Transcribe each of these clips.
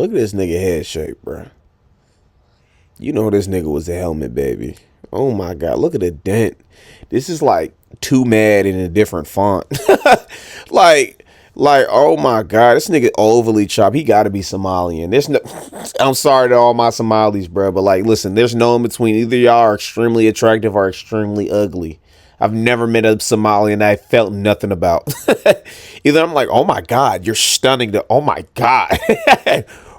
Look at this nigga head shape, bro. You know this nigga was a helmet, baby. Oh my god, look at the dent. This is like too mad in a different font. like, oh my god, this nigga overly chopped. He gotta be Somalian. There's no I'm sorry to all my Somalis, bro, but like, listen, there's no in between. Either y'all are extremely attractive or extremely ugly. I've never met a Somalian I felt nothing about. Either I'm like, oh my god, you're stunning. Oh my god.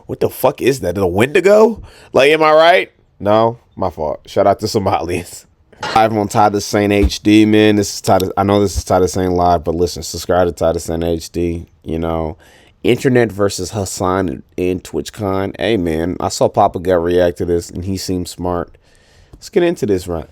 What the fuck is that? A Wendigo? Like, am I right? No, my fault. Shout out to Somalians. Live on Titus Saint HD, man. This is Titus. I know this is Titus Saint Live, but listen, subscribe to Titus Saint HD. You know, Internet versus Hasan in TwitchCon. Hey, man, I saw Papa Gut react to this, and he seemed smart. Let's get into this, right?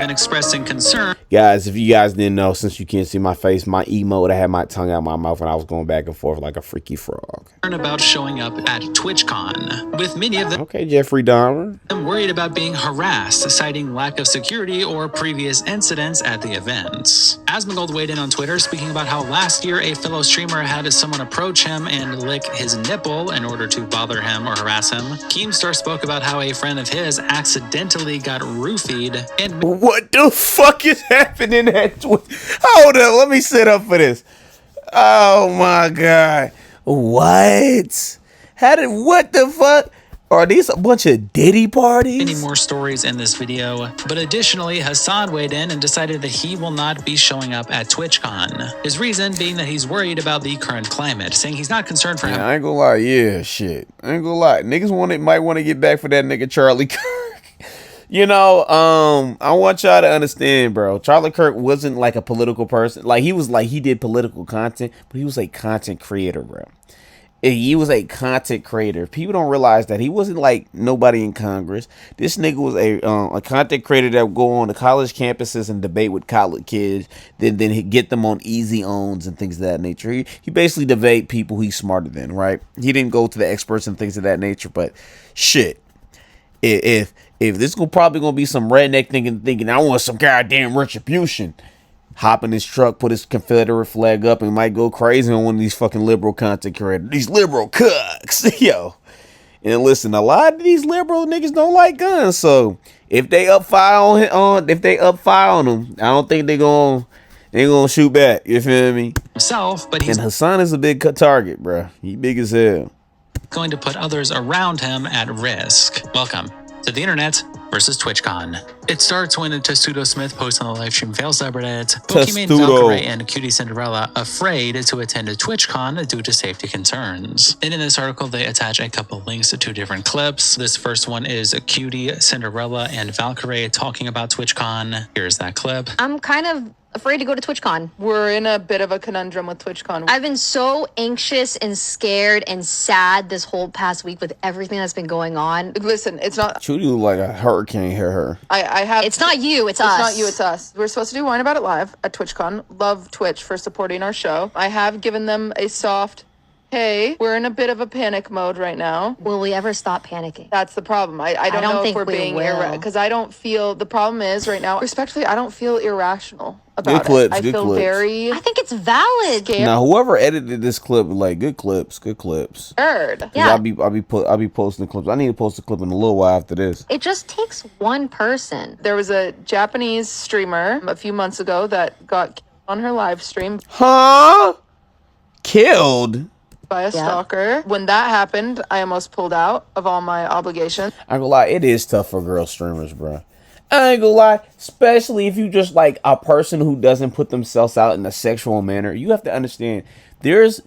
And expressing concern. Guys, if you guys didn't know, since you can't see my face, my emote, I had my tongue out my mouth and I was going back and forth like a freaky frog. About showing up at TwitchCon, with many of them Okay, Jeffrey Dahmer. worried about being harassed, citing lack of security or previous incidents at the events. Asmongold weighed in on Twitter, speaking about how last year a fellow streamer had someone approach him and lick his nipple in order to bother him or harass him. Keemstar spoke about how a friend of his accidentally got roofied and What the fuck is happening at Twitch? Hold up, let me sit up for this. Oh my god. What? What the fuck? Are these a bunch of Diddy parties? many more stories in this video. But additionally, Hasan weighed in and decided that he will not be showing up at TwitchCon. His reason being that he's worried about the current climate, saying he's not concerned for him. I ain't gonna lie, yeah, shit. I ain't gonna lie. Niggas might want to get back for that nigga Charlie Kirk. You know, I want y'all to understand, bro. Charlie Kirk wasn't like a political person. Like, he did political content, but he was a content creator, bro. He was a content creator. People don't realize that he wasn't like nobody in Congress. This nigga was a content creator that would go on to college campuses and debate with college kids, then he'd get them on easy owns and things of that nature. He basically debate people he's smarter than, right? He didn't go to the experts and things of that nature, but shit. If this is probably gonna be some redneck thinking I want some goddamn retribution, hop in his truck, put his Confederate flag up, and might go crazy on one of these fucking liberal content creators. These liberal cucks, yo. And listen, a lot of these liberal niggas don't like guns, so if they up fire on them, I don't think they gonna shoot back. You feel me? Himself, but he's And Hasan is a big target, bro. He big as hell. going to put others around him at risk. Welcome to the internet versus TwitchCon. It starts when Testudo Smith posts on the livestream fail subreddit, Pokemon Valkyrie and Cutie Cinderella afraid to attend a TwitchCon due to safety concerns. And in this article, they attach a couple links to two different clips. This first one is Cutie Cinderella and Valkyrie talking about TwitchCon. Here's that clip. I'm kind of afraid to go to TwitchCon. We're in a bit of a conundrum with TwitchCon. I've been so anxious and scared and sad this whole past week with everything that's been going on. Listen, it's not. Judy look like a hurricane hit her. I have. It's not you, it's us. It's not you, it's us. We're supposed to do Wine About It live at TwitchCon. Love Twitch for supporting our show. I have given them a soft, hey, we're in a bit of a panic mode right now. Will we ever stop panicking? That's the problem. I don't know if think we're we being will. because I don't feel the problem is right now. Respectfully, I don't feel irrational about clips, it. I good feel clips. very I think it's valid. scared. Now, whoever edited this clip, like, good clips. Scared. Yeah. I'll be posting the clips. I need to post a clip in a little while after this. It just takes one person. There was a Japanese streamer a few months ago that got killed on her live stream Huh? Killed? by a stalker. When that happened, I almost pulled out of all my obligations. I ain't gonna lie, it is tough for girl streamers, bro. I ain't gonna lie, especially if you just like a person who doesn't put themselves out in a sexual manner. You have to understand, there's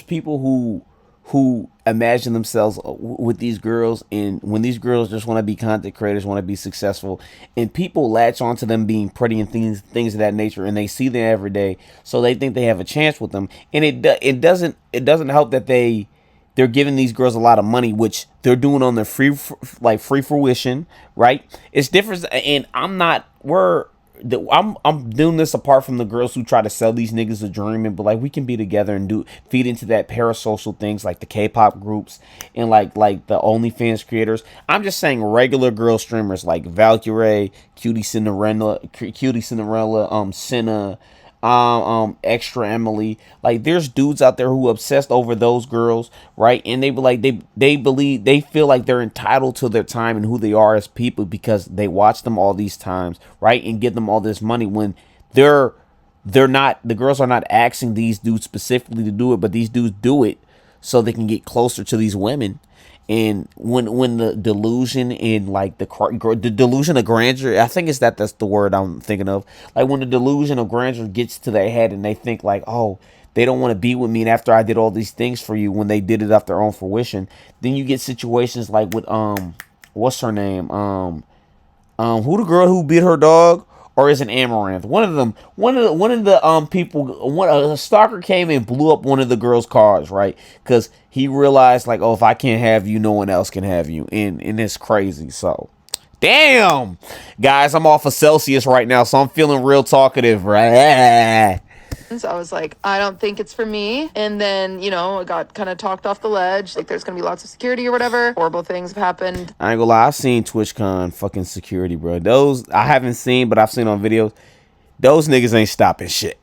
people who imagine themselves with these girls, and when these girls just want to be content creators, want to be successful, and people latch onto them being pretty and things of that nature, and they see them every day, so they think they have a chance with them, and it doesn't help that they're giving these girls a lot of money, which they're doing on their free fruition, right? It's different, and I'm doing this apart from the girls who try to sell these niggas a dream, but like we can be together and feed into that parasocial things like the K-pop groups and like the OnlyFans creators. I'm just saying regular girl streamers like Valkyrie, Cutie Cinderella, Cinna, Extra Emily. Like, there's dudes out there who obsessed over those girls, right? And they be like, they believe, they feel like they're entitled to their time and who they are as people because they watch them all these times, right? And give them all this money when they're not, the girls are not asking these dudes specifically to do it, but these dudes do it so they can get closer to these women. And when the delusion and like the delusion of grandeur, I think that's the word I'm thinking of. Like, when the delusion of grandeur gets to their head and they think like, oh, they don't want to be with me, and after I did all these things for you, when they did it off their own fruition, then you get situations like with what's her name, who the girl who beat her dog, or is it Amaranth? One of them, one of the people, a stalker came and blew up one of the girls' cars, right? Because he realized like, oh, if I can't have you, no one else can have you, and it's crazy. So, damn, guys, I'm off of Celsius right now, so I'm feeling real talkative, right? So I was like, I don't think it's for me. And then, I got kind of talked off the ledge. Like, there's going to be lots of security or whatever. Horrible things have happened. I ain't gonna lie, I've seen TwitchCon fucking security, bro. Those I haven't seen, but I've seen on videos. Those niggas ain't stopping shit.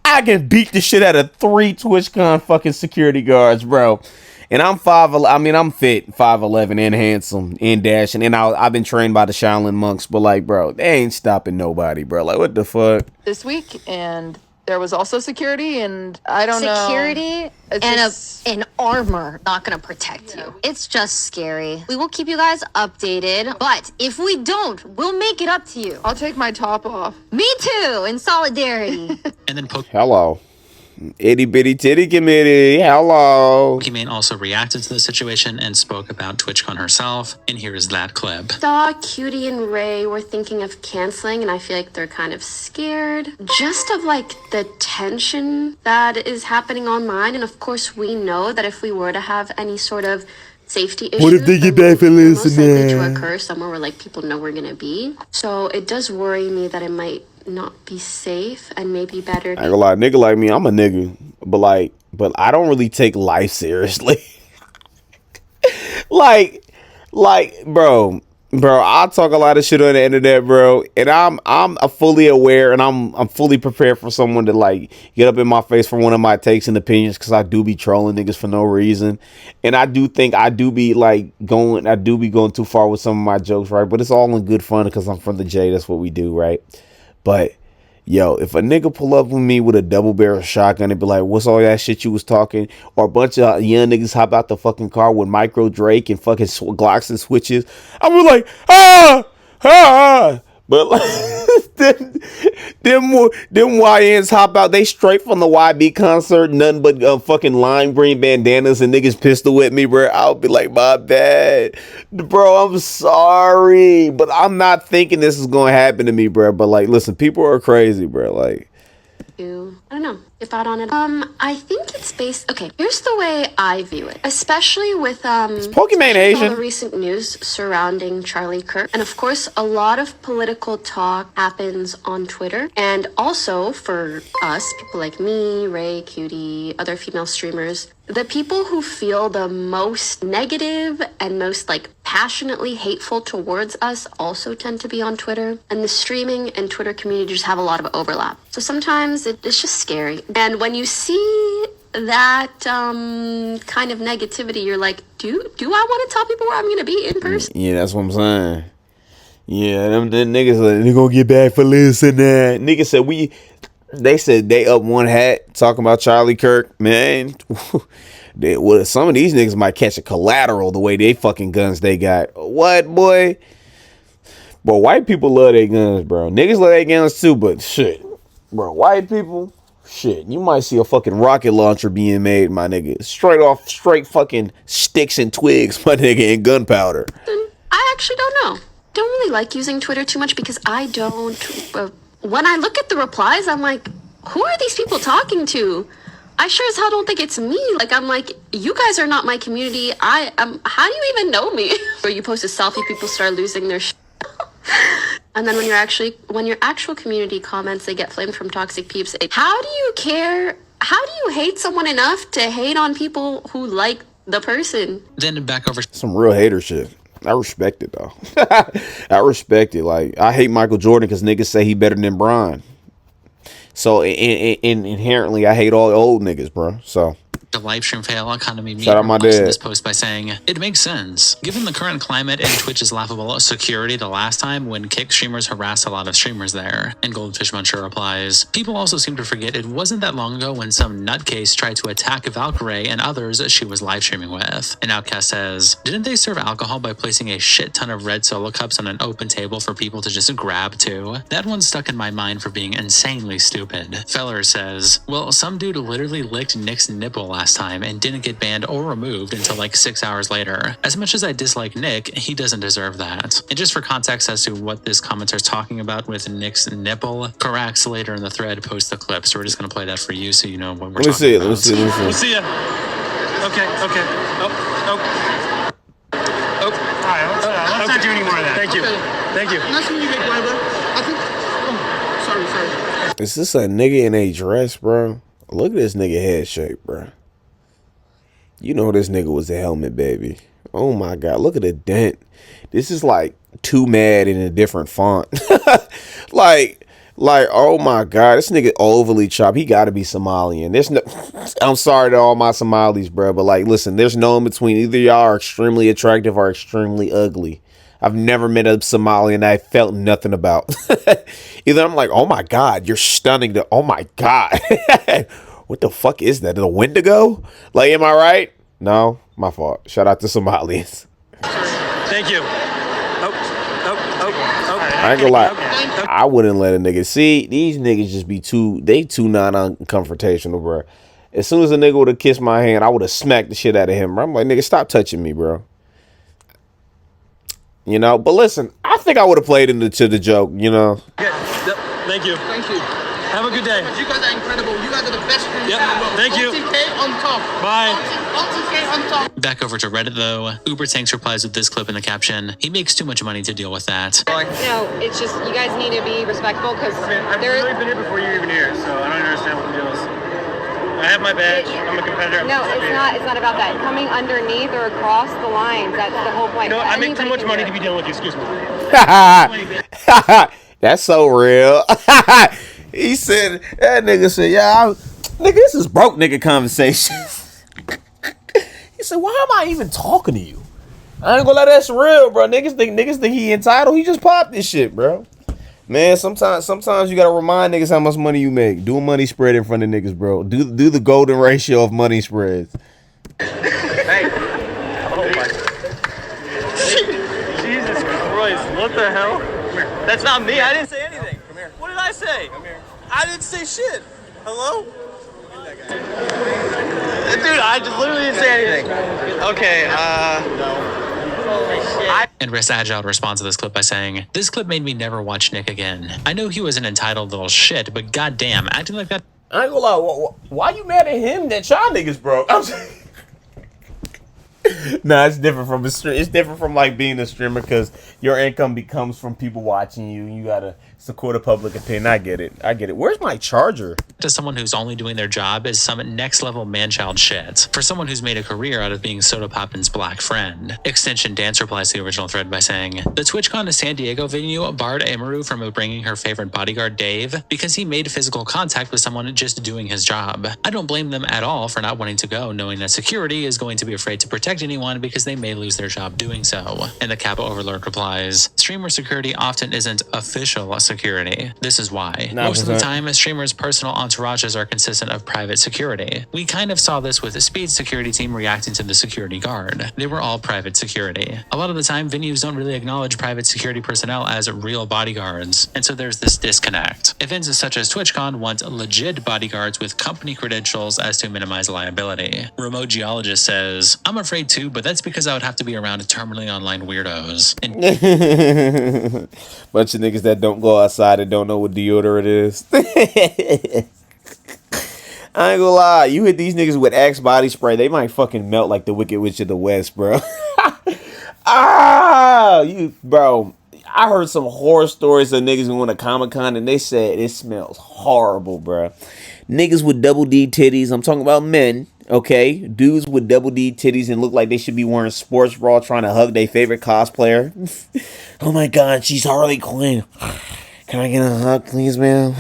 I can beat the shit out of 3 TwitchCon fucking security guards, bro. And I'm I'm fit, 5'11", and handsome, and dashing, and I've been trained by the Shaolin monks, but like, bro, they ain't stopping nobody, bro. Like, what the fuck? This week, and there was also security, and I don't know. Security and an armor not gonna protect you. It's just scary. We will keep you guys updated, but if we don't, we'll make it up to you. I'll take my top off. Me too, in solidarity. And then Hello. Itty bitty titty committee. Hello. Pokimane also reacted to the situation and spoke about TwitchCon herself. And here is that clip. Saw Cutie and Ray were thinking of canceling, and I feel like they're kind of scared just of like the tension that is happening online. And of course, we know that if we were to have any sort of safety issues, what if they get back for listening? Most likely to occur somewhere where like people know we're gonna be. So it does worry me that it might not be safe and maybe better. I ain't gonna lie, nigga like me, I'm a nigga, but I don't really take life seriously. like, bro, I talk a lot of shit on the internet, bro, and I'm fully aware and I'm fully prepared for someone to like get up in my face for one of my takes and opinions, because I do be trolling niggas for no reason, and I do think I do be going too far with some of my jokes, right? But it's all in good fun because I'm from the J. That's what we do, right? But yo, if a nigga pull up with me with a double barrel shotgun and be like, what's all that shit you was talking? Or a bunch of young niggas hop out the fucking car with micro Drake and fucking Glocks and switches, I was like, ah. But like, them YNs hop out, they straight from the YB concert, nothing but fucking lime green bandanas, and niggas pistol at me, bro. I'll be like, my bad, bro, I'm sorry, but I'm not thinking this is gonna happen to me, bro. But like, listen, people are crazy, bro. Like, I don't know. If out on it. I think it's based. Okay, here's the way I view it, especially with Pokimane Asian. all the recent news surrounding Charlie Kirk, and of course, a lot of political talk happens on Twitter, and also for us, people like me, Ray, Cutie, other female streamers. The people who feel the most negative and most like passionately hateful towards us also tend to be on Twitter, and the streaming and Twitter community just have a lot of overlap. So sometimes it's just scary. And when you see that kind of negativity, you're like, do I want to tell people where I'm gonna be in person? Yeah, that's what I'm saying. Yeah, them niggas like, they gonna get back for listening. Niggas said they said they up one hat talking about Charlie Kirk, man. Some of these niggas might catch a collateral the way they fucking guns they got. What, boy? Bro, white people love their guns, bro. Niggas love their guns too, but shit, bro, white people, shit, you might see a fucking rocket launcher being made, my nigga. Straight fucking sticks and twigs, my nigga, and gunpowder. I actually don't know. Don't really like using Twitter too much because I don't. When I look at the replies, I'm like, who are these people talking to? I sure as hell don't think it's me. Like, I'm like, you guys are not my community. How do you even know me? Or you post a selfie, people start losing their shit. And then when your actual community comments, they get flamed from toxic peeps. How do you care? How do you hate someone enough to hate on people who like the person? Then back over. Some real hater shit. I respect it though. I respect it. Like, I hate Michael Jordan because niggas say he better than Bron. So inherently, I hate all the old niggas, bro. So. The live stream fail economy meme Shout out my replies to dad. this post by saying, "It makes sense. Given the current climate and Twitch's laughable security the last time when Kick streamers harassed a lot of streamers there." And Goldfish Muncher replies, "People also seem to forget it wasn't that long ago when some nutcase tried to attack Valkyrie and others she was live streaming with." And Outcast says, "Didn't they serve alcohol by placing a shit ton of red solo cups on an open table for people to just grab too? That one stuck in my mind for being insanely stupid." Feller says, "Well, some dude literally licked Nick's nipple last time and didn't get banned or removed until like 6 hours later. As much as I dislike Nick, he doesn't deserve that." And just for context as to what this commenter's talking about with Nick's nipple, Corax later in the thread posts the clip, so we're just going to play that for you so you know what we're talking about. Let me see. We'll see ya. Okay. Oh. Alright, let's not do any more of that. Thank you. Thank you. Nice to meet you, big brother. I think. Oh, sorry. Is this a nigga in a dress, bro? Look at this nigga head shape, bro. You know this nigga was a helmet, baby. Oh my god, look at the dent. This is like Too Mad in a different font. like, oh my god, this nigga overly chopped. He gotta be Somalian. There's no, I'm sorry to all my Somalis, bro, but like, listen, there's no in between. Either y'all are extremely attractive or extremely ugly. I've never met a Somalian I felt nothing about. Either I'm like, oh my god, you're stunning. Oh my god. What the fuck is that? A Wendigo? Like, am I right? No, my fault. Shout out to Somalians. Thank you. I ain't gonna lie. I wouldn't let a nigga see. These niggas just be too non-confrontational, bro. As soon as a nigga would have kissed my hand, I would have smacked the shit out of him, bro. I'm like, nigga, stop touching me, bro. You know, but listen, I think I would have played into the joke, you know. Okay. Thank you. Have a good day. You guys are incredible. You guys are the best streamers in the world. Thank you. 40K on top. Bye. 40K on top. Back over to Reddit though, Uber Tanks replies with this clip in the caption, "He makes too much money to deal with that." No, it's just you guys need to be respectful because I've literally been here before you were even here, so I don't understand what the deal is. I have my badge. I'm a competitor. No, it's not. It's not about that. Coming underneath or across the lines. That's the whole point. You know what? I make too much money to be dealing with you. Excuse me. That's so real. He said, that nigga said, yeah, nigga, this is broke nigga conversation. He said, why am I even talking to you? I ain't gonna let that's real, bro. Niggas think he entitled. He just popped this shit, bro. Man, sometimes you gotta remind niggas how much money you make. Do a money spread in front of niggas, bro. Do the golden ratio of money spreads. Hey. Oh my. Jesus Christ, what the hell? That's not me. I didn't say anything. Come here. What did I say? Come here. I didn't say shit. Hello? Dude, I just literally didn't say anything. Okay, And Risk Agile responds to this clip by saying, "This clip made me never watch Nick again. I know he was an entitled little shit, but goddamn, acting like that." I ain't gonna lie. Why you mad at him that y'all niggas broke? I'm saying. Nah, it's different from a stream. It's different from like being a streamer because your income becomes from people watching you. You gotta support a public opinion. I get it. Where's my charger? To someone who's only doing their job is some next level man-child shit. For someone who's made a career out of being Soda Poppin's black friend. Extension Dance replies to the original thread by saying, "The TwitchCon San Diego venue barred Amaru from bringing her favorite bodyguard Dave because he made physical contact with someone just doing his job. I don't blame them at all for not wanting to go, knowing that security is going to be afraid to protect anyone because they may lose their job doing so." And the Kappa Overlord replies, "Streamer security often isn't official security. This is why. Most of the time, streamers' personal entourages are consistent of private security. We kind of saw this with the Speed's security team reacting to the security guard. They were all private security. A lot of the time, venues don't really acknowledge private security personnel as real bodyguards, and so there's this disconnect. Events such as TwitchCon want legit bodyguards with company credentials as to minimize liability." Remote Geologist says, "I'm afraid too, but that's because I would have to be around terminally online weirdos." And Bunch of niggas that don't go outside and don't know what deodorant is. I ain't gonna lie, you hit these niggas with Axe body spray, they might fucking melt like the Wicked Witch of the West, bro. Bro. I heard some horror stories of niggas who went to Comic-Con and they said it smells horrible, bro. Niggas with double D titties, I'm talking about men, okay? Dudes with double D titties and look like they should be wearing sports bra trying to hug their favorite cosplayer. Oh my god, she's Harley Quinn. Can I get a hug, please, ma'am?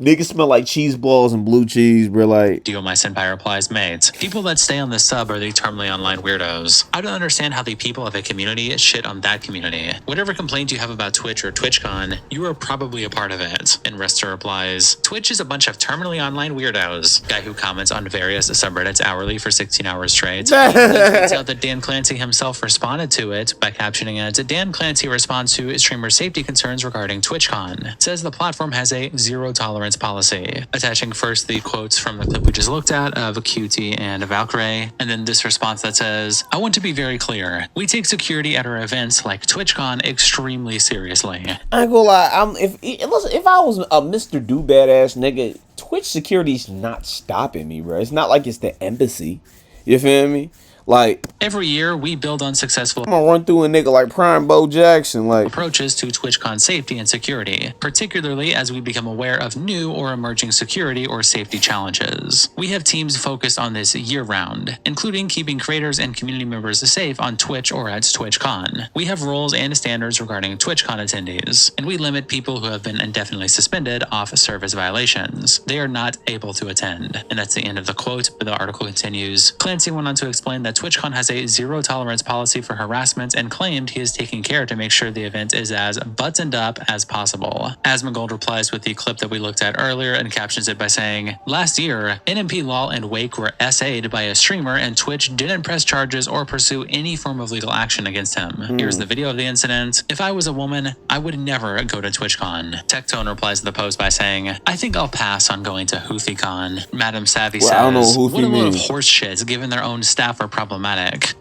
Niggas smell like cheese balls and blue cheese, bro. Like, Dio My Senpai replies, mate, people that stay on this sub are the terminally online weirdos. I don't understand how the people of a community shit on that community. Whatever complaint you have about Twitch or TwitchCon, you are probably a part of it. And Rester replies, Twitch is a bunch of terminally online weirdos. Guy who comments on various subreddits hourly for 16 hours straight. He tweets out that Dan Clancy himself responded to it by captioning it, Dan Clancy responds to streamer safety concerns regarding TwitchCon. Says the platform has a zero tolerance policy. Attaching first the quotes from the clip we just looked at of QT and Valkyrie, and then this response that says, I want to be very clear. We take security at our events like TwitchCon extremely seriously. I ain't gonna lie. If I was a Mr. Do Badass nigga, Twitch security's not stopping me, bro. It's not like it's the embassy. You feel me? Like, every year we build on successful I'm gonna run through a nigga like Prime Bo Jackson, like approaches to TwitchCon safety and security, particularly as we become aware of new or emerging security or safety challenges. We have teams focused on this year-round, including keeping creators and community members safe on Twitch or at TwitchCon. We have rules and standards regarding TwitchCon attendees, and we limit people who have been indefinitely suspended off service violations. They are not able to attend. And that's the end of the quote, but the article continues. Clancy went on to explain that TwitchCon has a zero tolerance policy for harassment and claimed he is taking care to make sure the event is as buttoned up as possible. Asmongold replies with the clip that we looked at earlier and captions it by saying, last year, NMP Law and Wake were SA'd by a streamer and Twitch didn't press charges or pursue any form of legal action against him. Here's the video of the incident. If I was a woman, I would never go to TwitchCon. Tectone replies to the post by saying, I think I'll pass on going to HouthieCon. Madam Savvy says, I don't know what a load of horse shit given their own staff are problematic.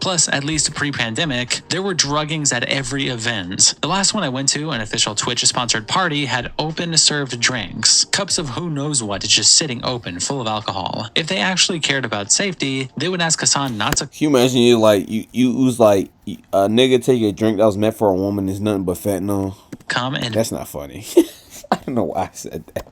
Plus, at least pre-pandemic, there were druggings at every event. The last one I went to, an official Twitch-sponsored party, had open-served drinks. Cups of who knows what just sitting open, full of alcohol. If they actually cared about safety, they would ask Hasan not to... Can you imagine you was like, a nigga take a drink that was meant for a woman is nothing but fentanyl? Come and... That's not funny. I don't know why I said that.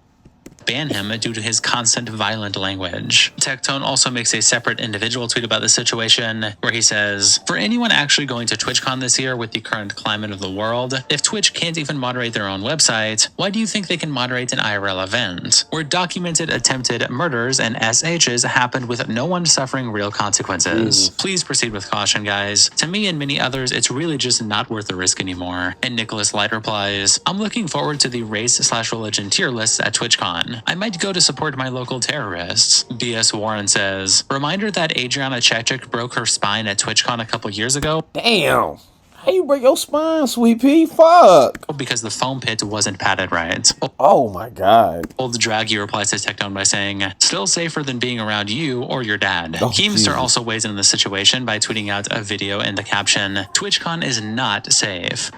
Ban him due to his constant violent language. Tectone also makes a separate individual tweet about the situation where he says, for anyone actually going to TwitchCon this year with the current climate of the world, if Twitch can't even moderate their own website, why do you think they can moderate an IRL event? Where documented attempted murders and SHs happened with no one suffering real consequences. Please proceed with caution, guys. To me and many others, it's really just not worth the risk anymore. And Nicholas Light replies, I'm looking forward to the race/religion tier lists at TwitchCon. I might go to support my local terrorists. BS Warren says, reminder that Adriana Chechik broke her spine at TwitchCon a couple years ago. Damn. How you break your spine, Sweet Pea? Fuck. Because the foam pit wasn't padded right. Oh my god. Old Draggy replies to Tectone by saying, still safer than being around you or your dad. Oh, Keemstar also weighs in on the situation by tweeting out a video in the caption, TwitchCon is not safe.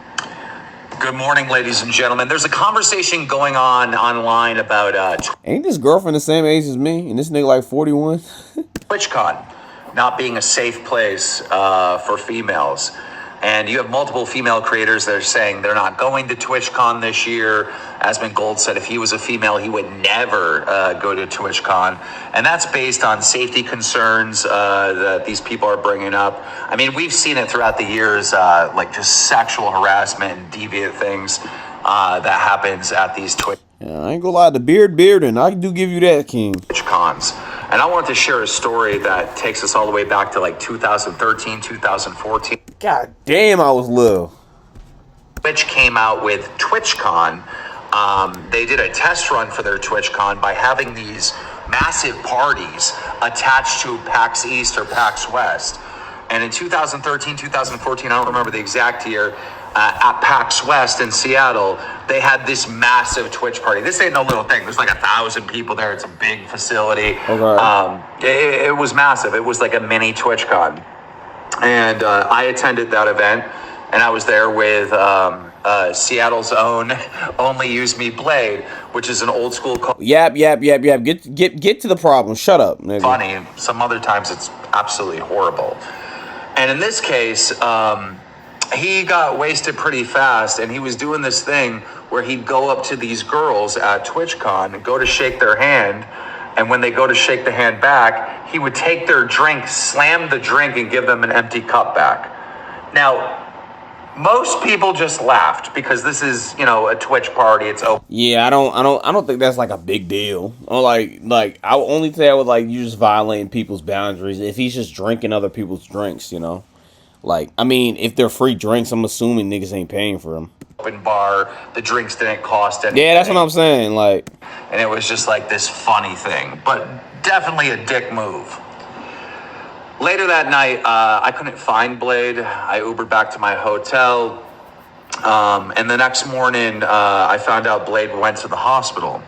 Good morning, ladies and gentlemen. There's a conversation going on online about ain't this girlfriend the same age as me? And this nigga like 41? TwitchCon not being a safe place for females. And you have multiple female creators that are saying they're not going to TwitchCon this year. Asmongold said if he was a female, he would never go to TwitchCon. And that's based on safety concerns that these people are bringing up. I mean, we've seen it throughout the years, like just sexual harassment and deviant things that happens at these Twitch. Yeah, I ain't gonna lie, the bearding, I do give you that, King. TwitchCons. And I wanted to share a story that takes us all the way back to like 2013, 2014. God damn, I was little. Twitch came out with TwitchCon. They did a test run for their TwitchCon by having these massive parties attached to PAX East or PAX West. And in 2013, 2014, I don't remember the exact year, at PAX West in Seattle, they had this massive Twitch party. This ain't no little thing. There's like 1,000 people there. It's a big facility. Okay. It was massive. It was like a mini TwitchCon. And I attended that event, and I was there with Seattle's own Only Use Me Blade, which is an old school Yap. Get to the problem. Shut up, nigga. Funny. Some other times it's absolutely horrible. And in this case, he got wasted pretty fast, and he was doing this thing where he'd go up to these girls at TwitchCon and go to shake their hand, and when they go to shake the hand back, he would take their drink, slam the drink, and give them an empty cup back. Now, Most people just laughed because this is, a Twitch party. It's open. Yeah, I don't think that's like a big deal. Or like I only say I would like you just violating people's boundaries if he's just drinking other people's drinks, Like, I mean, if they're free drinks, I'm assuming niggas ain't paying for them. Open bar, the drinks didn't cost anything. Yeah, that's what I'm saying. Like, and it was just like this funny thing, but definitely a dick move. Later that night, I couldn't find Blade. I Ubered back to my hotel. And the next morning, I found out Blade went to the hospital.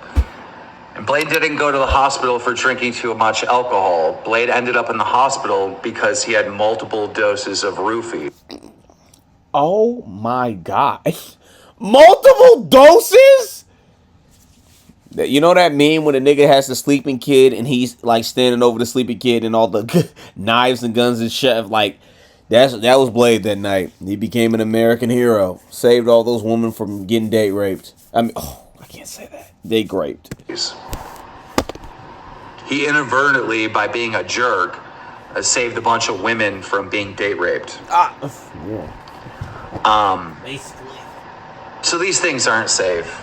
And Blade didn't go to the hospital for drinking too much alcohol. Blade ended up in the hospital because he had multiple doses of roofie. oh my gosh. Multiple doses? You know that meme when a nigga has the sleeping kid and he's like standing over the sleeping kid and all the knives and guns and shit? Like, that was Blade that night. He became an American hero. Saved all those women from getting date raped. I mean, I can't say that. Date raped. He inadvertently, by being a jerk, saved a bunch of women from being date raped. Basically. So these things aren't safe.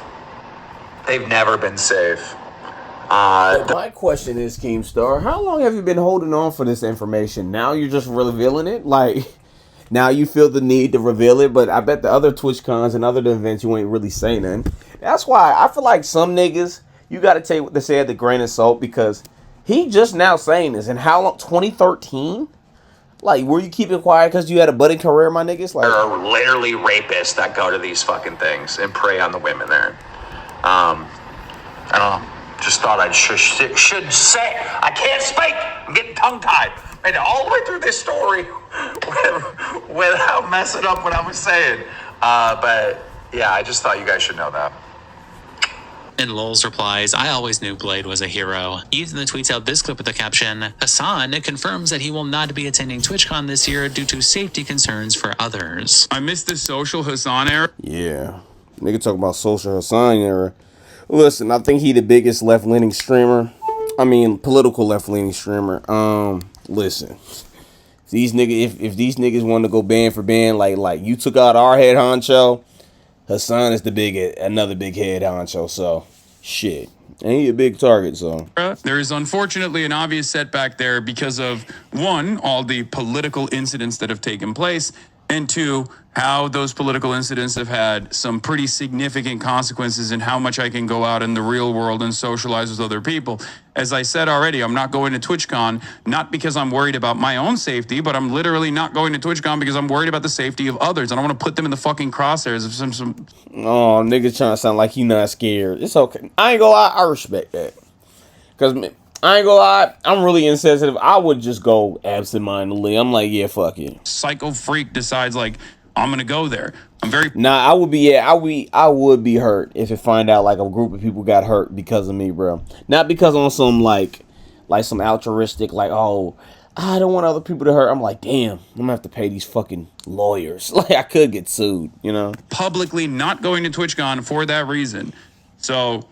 They've never been safe. My question is, Keemstar, how long have you been holding on for this information? Now you're just revealing it? Like, now you feel the need to reveal it, but I bet the other TwitchCons and other events you ain't really saying nothing. That's why I feel like some niggas, you gotta take what they say at the grain of salt, because he just now saying this. And how long? 2013? Like, were you keeping quiet because you had a budding career, my niggas? Like, there are literally rapists that go to these fucking things and prey on the women there. I don't know. Just thought I should say. I can't speak. I'm getting tongue-tied. Made it all the way through this story without messing up what I was saying. But yeah, I just thought you guys should know that. And Lowell's replies, I always knew Blade was a hero. Ethan then tweets out this clip with the caption, Hasan confirms that he will not be attending TwitchCon this year due to safety concerns for others. I missed the social Hasan era. yeah. Nigga talk about social Hasan era. Listen, I think he the biggest left-leaning streamer. I mean, political left-leaning streamer. Listen. If these niggas want to go band for band, like you took out our head honcho, Hasan is another big head honcho, so shit. And he a big target, so. There is unfortunately an obvious setback there because of, one, all the political incidents that have taken place, and two, how those political incidents have had some pretty significant consequences in how much I can go out in the real world and socialize with other people. As I said already, I'm not going to TwitchCon, not because I'm worried about my own safety, but I'm literally not going to TwitchCon because I'm worried about the safety of others. I don't want to put them in the fucking crosshairs of some... Oh, nigga trying to sound like you not scared. It's okay. I ain't gonna lie, I respect that. Because, I ain't gonna lie, I'm really insensitive. I would just go absentmindedly. I'm like, yeah, fuck it. Psycho freak decides, like, I'm gonna go there. I'm very... Nah, I would be hurt if it find out like a group of people got hurt because of me, bro. Not because on some like some altruistic, like, oh, I don't want other people to hurt. I'm like, damn, I'm gonna have to pay these fucking lawyers. Like, I could get sued, Publicly not going to TwitchCon for that reason. So...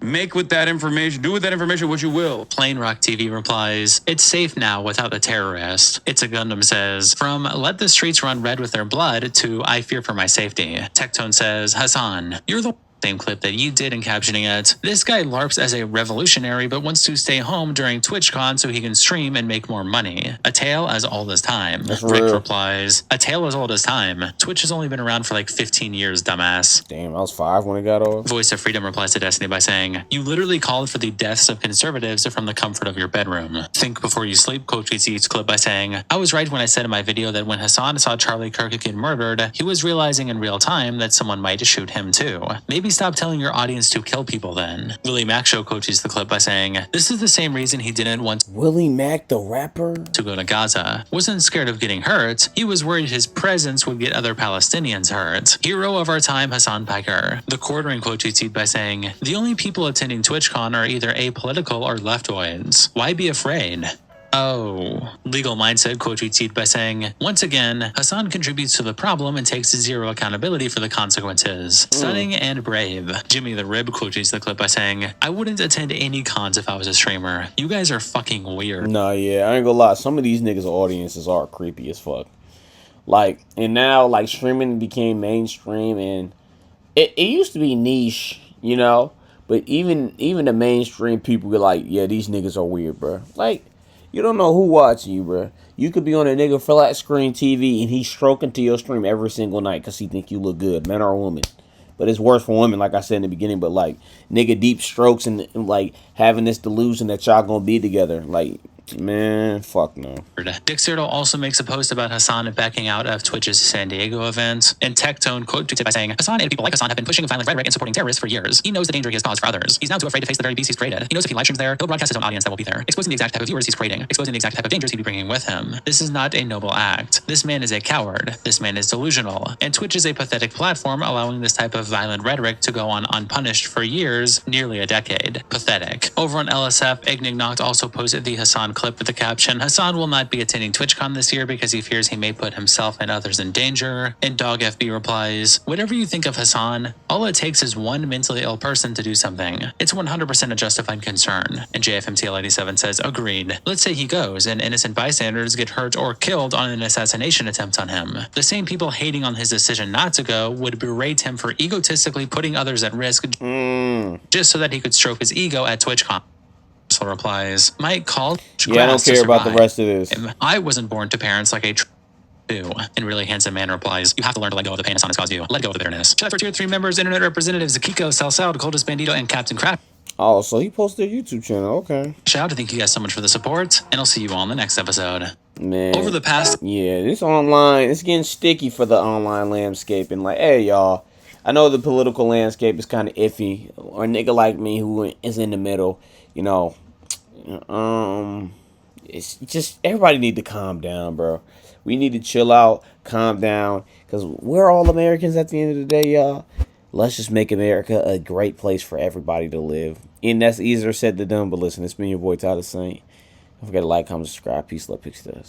do with that information what you will. Plain Rock TV replies, it's safe now without the terrorist. It's a Gundam says, from let the streets run red with their blood to I fear for my safety. Tectone says, Hasan, you're the same clip that you did in captioning it. This guy LARPs as a revolutionary but wants to stay home during TwitchCon so he can stream and make more money. A tale as old as time. That's Rick real. replies, a tale as old as time. Twitch has only been around for like 15 years, dumbass. Damn, I was 5 when it got off. Voice of Freedom replies to Destiny by saying, you literally called for the deaths of conservatives from the comfort of your bedroom. Think before you sleep, Coach tweets each clip by saying, I was right when I said in my video that when Hasan saw Charlie Kirk get murdered, he was realizing in real time that someone might shoot him too. Maybe stop telling your audience to kill people then. Willie Mack show coaches the clip by saying, this is the same reason he didn't want Willie Mack, the rapper? to go to Gaza. Wasn't scared of getting hurt. He was worried his presence would get other Palestinians hurt. Hero of our time, Hasan Piker. The quartering quote tweeted by saying, the only people attending TwitchCon are either apolitical or leftoids. Why be afraid? Oh. Legal Mindset quote tweeted by saying, once again, Hasan contributes to the problem and takes zero accountability for the consequences. Stunning and brave. Jimmy the Rib quote tweets the clip by saying, I wouldn't attend any cons if I was a streamer. You guys are fucking weird. Nah, yeah, I ain't gonna lie. Some of these niggas' audiences are creepy as fuck. Like, and now like streaming became mainstream, and it used to be niche, you know. But even the mainstream people were like, yeah, these niggas are weird, bro. Like, you don't know who watching you, bro. You could be on a nigga flat screen TV and he's stroking to your stream every single night because he think you look good, man or woman. But it's worse for women, like I said in the beginning. But like nigga deep strokes and like having this delusion that y'all gonna be together, like. Man, fuck no. Dixerdo also makes a post about Hasan backing out of Twitch's San Diego event. And Tectone quote tweets it by saying, Hasan and people like Hasan have been pushing violent rhetoric and supporting terrorists for years. He knows the danger he has caused for others. He's now too afraid to face the very beast he's created. He knows if he live streams there, he'll broadcast his own audience that will be there, exposing the exact type of viewers he's creating, exposing the exact type of dangers he'd be bringing with him. This is not a noble act. This man is a coward. This man is delusional. And Twitch is a pathetic platform allowing this type of violent rhetoric to go on unpunished for years, nearly a decade. Pathetic. Over on LSF, Ignignoct also posted the Hasan clip with the caption, Hasan will not be attending TwitchCon this year because he fears he may put himself and others in danger. And DogFB replies, whatever you think of Hasan, all it takes is one mentally ill person to do something. It's 100% a justified concern. And JFMTL87 says, agreed. Let's say he goes and innocent bystanders get hurt or killed on an assassination attempt on him. The same people hating on his decision not to go would berate him for egotistically putting others at risk just so that he could stroke his ego at TwitchCon. Replies, Mike called. Yeah, I don't care about the rest of this. I wasn't born to parents like a do. And really handsome man replies, you have to learn to let go of the pain Hasan has caused you. Let go of the bitterness. Shout out for tier 3 members, internet representatives, Kiko, Salsal, Coldest Bandito, and Captain Crap. Oh, so he posted a YouTube channel. Okay. Shout out, thank you guys so much for the support, and I'll see you all in the next episode. Man. Over the past... Yeah, this online, it's getting sticky for the online landscape. And like, hey, y'all, I know the political landscape is kind of iffy. Or a nigga like me who is in the middle, you know... it's just everybody need to calm down, bro. We need to chill out, calm down, because we're all Americans at the end of the day, y'all. Let's just make America a great place for everybody to live. And that's easier said than done, but listen, it's been your boy Tyler Saint. Don't forget to like, comment, subscribe. Peace, love, pixie dust.